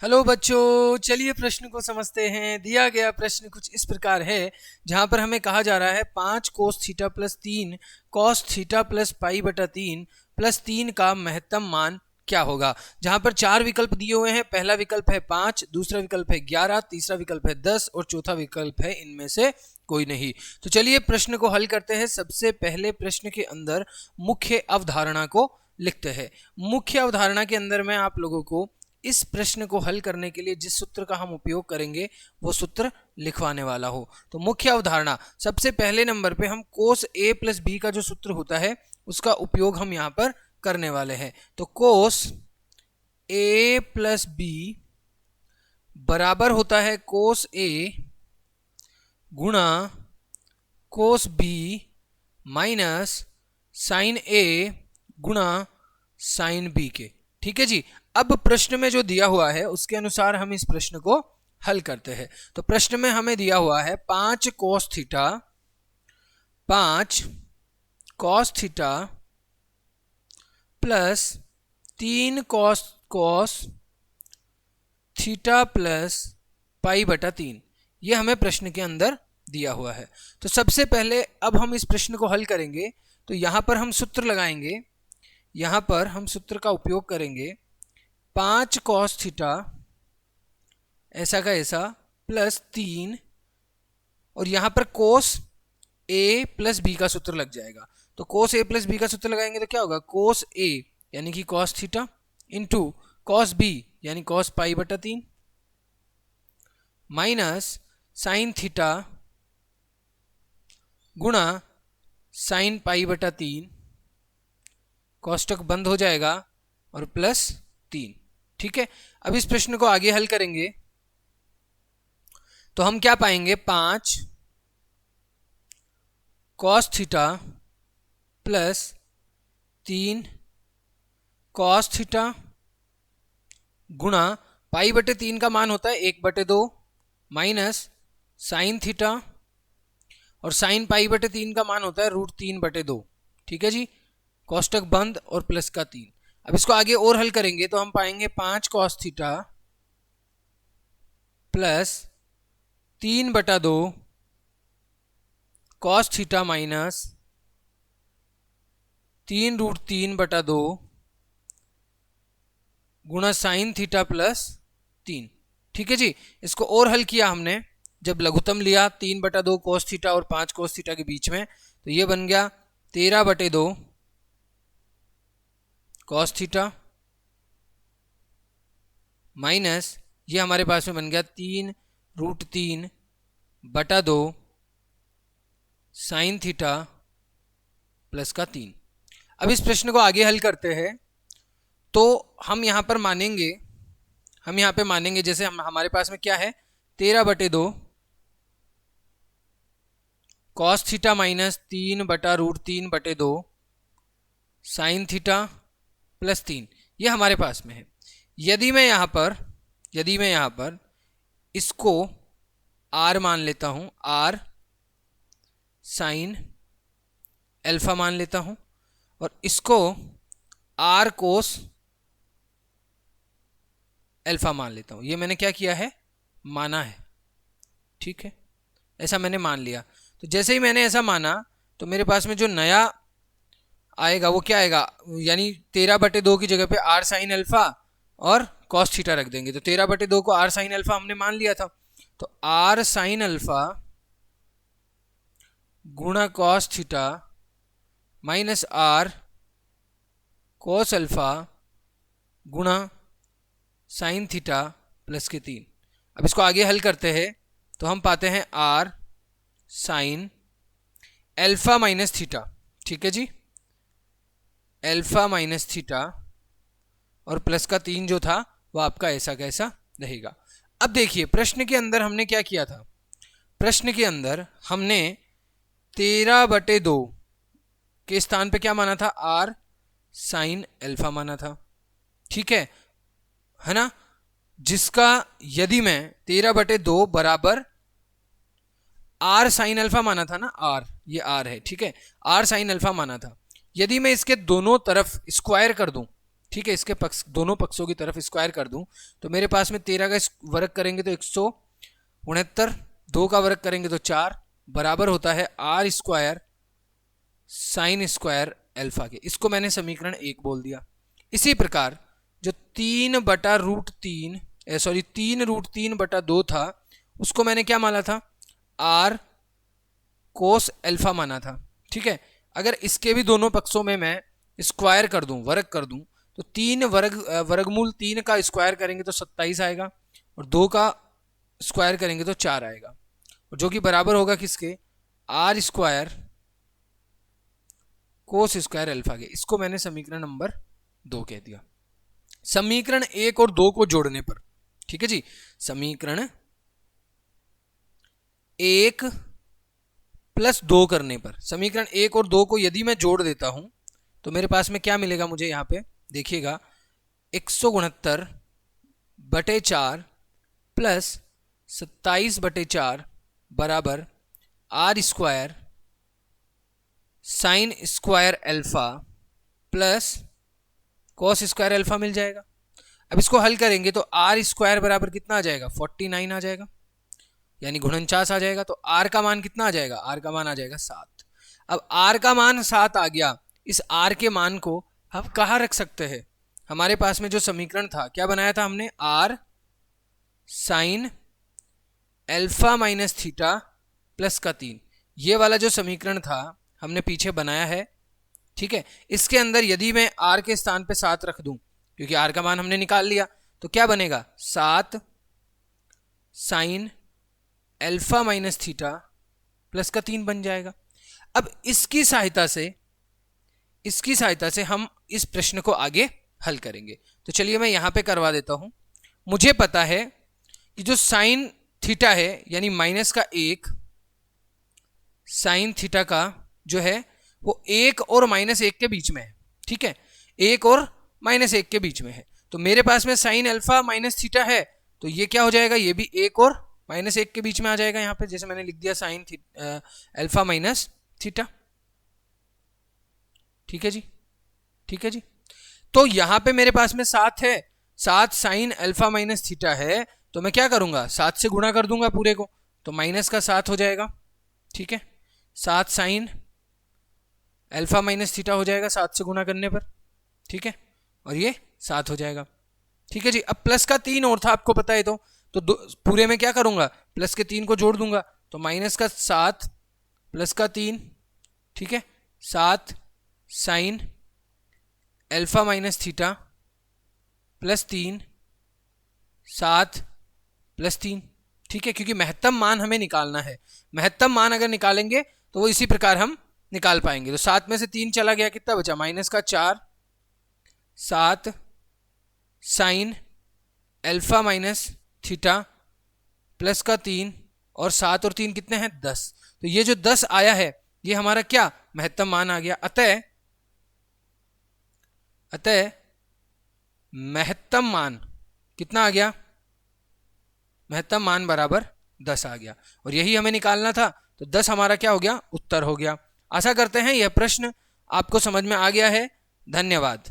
Hello बच्चों, चलिए प्रश्न को समझते हैं। दिया गया प्रश्न कुछ इस प्रकार है, जहां पर हमें कहा जा रहा है 5 cos theta plus 3 cos theta plus pi बटा 3 प्लस 3 का महत्तम मान क्या होगा। जहां पर 4 विकल्प दिए हुए हैं। पहला विकल्प है 5, दूसरा विकल्प है 11, तीसरा विकल्प है 10 और चौथा विकल्प है इनमें से कोई नहीं। तो चलिए प्रश्न को हल करते हैं। सबसे पहले प्रश्न के अंदर मुख्य अवधारणा को लिखते हैं। मुख्य अवधारणा के अंदर मैं आप लोगों को इस प्रश्न को हल करने के लिए जिस सूत्र का हम उपयोग करेंगे वो सूत्र लिखवाने वाला हो। तो मुख्य अवधारणा, सबसे पहले नंबर पे हम कोस ए प्लस बी का जो सूत्र होता है उसका उपयोग हम यहाँ पर करने वाले हैं। तो कोस ए प्लस बी बराबर होता है कोस ए गुणा कोस बी माइनस साइन ए गुणा साइन बी के। ठीक है जी। अब प्रश्न में जो दिया हुआ है उसके अनुसार हम इस प्रश्न को हल करते हैं। तो प्रश्न में हमें दिया हुआ है 5 cos theta plus 3 cos theta plus pi बटा 3। ये हमें प्रश्न के अंदर दिया हुआ है। तो सबसे पहले अब हम इस प्रश्न को हल करेंगे। तो यहाँ पर हम सूत्र लगाएंगे, यहाँ पर हम सूत्र का उपयोग करेंगे 5 कॉस थीटा ऐसा का ऐसा प्लस 3 और यहाँ पर कोस ए प्लस बी का सूत्र लग जाएगा। तो कोस ए प्लस बी का सूत्र लगाएंगे तो क्या होगा, कोस ए यानी कि cos theta into cos B यानी कॉस पाई बटा 3 माइनस साइन थीटा गुणा साइन पाई बटा 3, कोष्टक बंद हो जाएगा और प्लस 3। ठीक है। अब इस प्रश्न को आगे हल करेंगे तो हम क्या पाएंगे, 5 cos theta plus 3 cos theta गुणा पाई बटे 3 का मान होता है 1/2 माइनस साइन थीटा और साइन पाई बटे 3 का मान होता है √3/2। ठीक है जी। कोष्टक बंद और प्लस का 3। अब इसको आगे और हल करेंगे तो हम पाएंगे 5 cos theta plus 3/2 cos theta minus 3√3/2 गुणा साइन थीटा प्लस 3। ठीक है जी। इसको और हल किया हमने, जब लघुत्तम लिया 3/2 कॉस थीटा और 5 कॉस थीटा के बीच में, तो ये बन गया 13/2 कॉस थीटा माइनस ये हमारे पास में बन गया 3√3/2 साइन थीटा प्लस का 3। अब इस प्रश्न को आगे हल करते हैं तो हम यहाँ पर मानेंगे जैसे हमारे पास में क्या है, 13/2 cos theta minus 3/√3/2 sine theta plus 3, ये हमारे पास में है। यदि मैं यहाँ पर इसको r मान लेता हूँ, r साइन अल्फा मान लेता हूँ और इसको r कोस अल्फा मान लेता हूँ। ये मैंने क्या किया है, माना है। ठीक है, ऐसा मैंने मान लिया। तो जैसे ही मैंने ऐसा माना तो मेरे पास में जो नया आएगा वो क्या आएगा, यानी 13/2 की जगह पे r साइन अल्फा और कॉस थीटा रख देंगे। तो 13/2 को r साइन अल्फा हमने मान लिया था। तो r साइन अल्फा गुणा cos theta minus r cos alpha गुणा साइन थीटा प्लस के 3। अब इसको आगे हल करते हैं तो हम पाते हैं r sign alpha minus theta. ठीक है जी, अल्फा माइनस थीटा और प्लस का 3 जो था वो आपका ऐसा कैसा रहेगा। अब देखिए प्रश्न के अंदर हमने क्या किया था, प्रश्न के अंदर हमने 13/2 के स्थान पे क्या माना था, r साइन अल्फा माना था। ठीक है ना, जिसका यदि मैं 13/2 बराबर r साइन अल्फा माना था ना, r ये r है। ठीक है, r साइन अल्फा माना था। यदि मैं इसके दोनों तरफ स्क्वायर कर दूं ठीक है, इसके पक्ष दोनों पक्षों की तरफ स्क्वायर कर दूं तो मेरे पास में 13 का वर्ग करेंगे तो 169, 2 का वर्ग करेंगे तो 4, बराबर होता है r square sine square alpha के। इसको मैंने समीकरण 1 बोल दिया। इसी प्रकार जो 3√3/2 था उसको मैंने क्या माना था, आर कोस अल्फा माना था। ठीक है, अगर इसके भी दोनों पक्षों में मैं स्क्वायर कर दूं, वर्ग कर दूं, तो 3 वर्गमूल 3 का स्क्वायर करेंगे तो 27 आएगा और 2 का स्क्वायर करेंगे तो 4 आएगा, और जो कि बराबर होगा किसके, r square cos square alpha के। इसको मैंने समीकरण नंबर 2 कह दिया। समीकरण 1 और 2 को जोड़ने पर, ठीक है जी, समीकरण 1 + 2 करने पर, समीकरण 1 और 2 को यदि मैं जोड़ देता हूं तो मेरे पास में क्या मिलेगा मुझे, यहां पे देखिएगा 169/4 + 27/4 बराबर r square sine square alpha plus cos square alpha मिल जाएगा। अब इसको हल करेंगे तो आर स्क्वायर बराबर कितना आ जाएगा, 49 आ जाएगा, यानी 49 आ जाएगा। तो आर का मान कितना आ जाएगा, आर का मान आ जाएगा 7। अब आर का मान 7 आ गया, इस आर के मान को हम कहाँ रख सकते हैं, हमारे पास में जो समीकरण था क्या बनाया था हमने, r sine alpha minus theta plus का 3, ये वाला जो समीकरण था हमने पीछे बनाया है। ठीक है, इसके अंदर यदि मैं आर के स्थान पे 7 रख दूं, क्योंकि आर का मान हमने निकाल लिया, तो क्या बनेगा, 7 sign alpha minus theta plus का 3 बन जाएगा। अब इसकी सहायता से हम इस प्रश्न को आगे हल करेंगे। तो चलिए मैं यहां पे करवा देता हूं। मुझे पता है कि जो साइन थीटा है यानी -1 साइन थीटा का जो है वो 1 और -1 के बीच में है। ठीक है, 1 और -1 के बीच में है, तो मेरे पास में साइन अल्फा माइनस थीटा है, तो ये क्या हो जाएगा, ये भी 1 और -1 के बीच में आ जाएगा। यहां पे जैसे मैंने लिख दिया साइन अल्फा माइनस थीटा। ठीक है जी, ठीक है जी। तो यहां पे मेरे पास में 7 है, 7 साइन अल्फा माइनस थीटा है, तो मैं क्या करूंगा, 7 से गुणा कर दूंगा पूरे को, तो माइनस का 7 हो जाएगा। ठीक है, 7 साइन अल्फा माइनस थीटा हो जाएगा 7 से गुणा करने पर। ठीक है, और ये 7 हो जाएगा। ठीक है जी। अब प्लस का 3 और था, आपको पता है, तो पूरे में क्या करूंगा, प्लस के 3 को जोड़ दूंगा, तो माइनस का 7 प्लस का 3, ठीक है, 7 sign alpha minus theta plus 3, 7 + 3। ठीक है, क्योंकि महत्तम मान हमें निकालना है, महत्तम मान अगर निकालेंगे तो वो इसी प्रकार हम निकाल पाएंगे। तो 7 में से 3 चला गया, कितना बचा, माइनस का 4, 7 sign alpha minus theta plus का 3, और 7 और 3 कितने हैं, 10। तो ये जो 10 आया है ये हमारा क्या, महत्तम मान आ गया। अतः महत्तम मान कितना आ गया, महत्तम मान बराबर 10 आ गया, और यही हमें निकालना था। तो 10 हमारा क्या हो गया, उत्तर हो गया। आशा करते हैं यह प्रश्न आपको समझ में आ गया है। धन्यवाद।